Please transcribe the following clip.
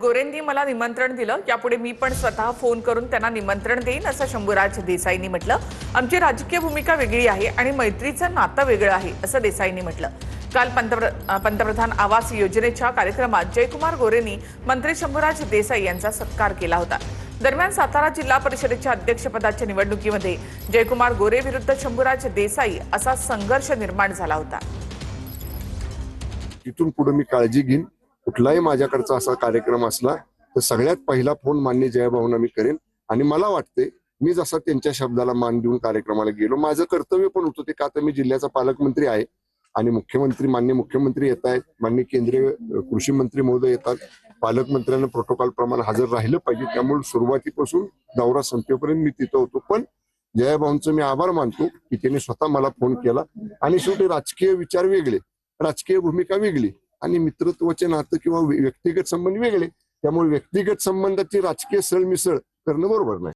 गोरेंनी मला निमंत्रण दिलं, यापुढे मी पण स्वतः फोन करून त्यांना निमंत्रण देईन, असं शंभूराज देसाईंनी म्हटलं. आमची राजकीय भूमिका वेगळी आहे आणि मैत्रीचं नातं वेगळं आहे, असं देसाईंनी म्हटलं. काल पंतप्रधान आवास योजनेच्या कार्यक्रमात जयकुमार गोरेंनी मंत्री शंभूराज देसाई यांचा सत्कार केला होता. दरम्यान सातारा जिल्हा परिषदेच्या अध्यक्षपदाच्या निवडणुकीमध्ये जयकुमार गोरे विरुद्ध शंभूराज देसाई असा संघर्ष निर्माण झाला होता. इथून पुढे मी काळजी घेईन. कुठलाही माझ्याकडचा असा कार्यक्रम असला तर सगळ्यात पहिला फोन मान्य जयभाऊंना मी करेन. आणि मला वाटते मी जसा त्यांच्या शब्दाला मान देऊन कार्यक्रमाला गेलो, माझं कर्तव्य पण होतं ते, का तर मी जिल्ह्याचा पालकमंत्री आहे आणि मान्य मुख्यमंत्री येत आहेत, मान्य केंद्रीय कृषी मंत्री महोदय येतात, पालकमंत्र्यांना प्रोटोकॉल प्रमाणे हजर राहिलं पाहिजे. त्यामुळे सुरुवातीपासून दौरा संपेपर्यंत मी तिथं होतो. पण जयभाऊंचं मी आभार मानतो की त्यांनी स्वतः मला फोन केला. आणि शेवटी राजकीय विचार वेगळे, राजकीय भूमिका वेगळी आणि मित्रत्वाचे नातं किंवा व्यक्तिगत संबंध वेगळे, त्यामुळे व्यक्तिगत संबंधाची राजकीय सरमिसळ करणं बरोबर नाही.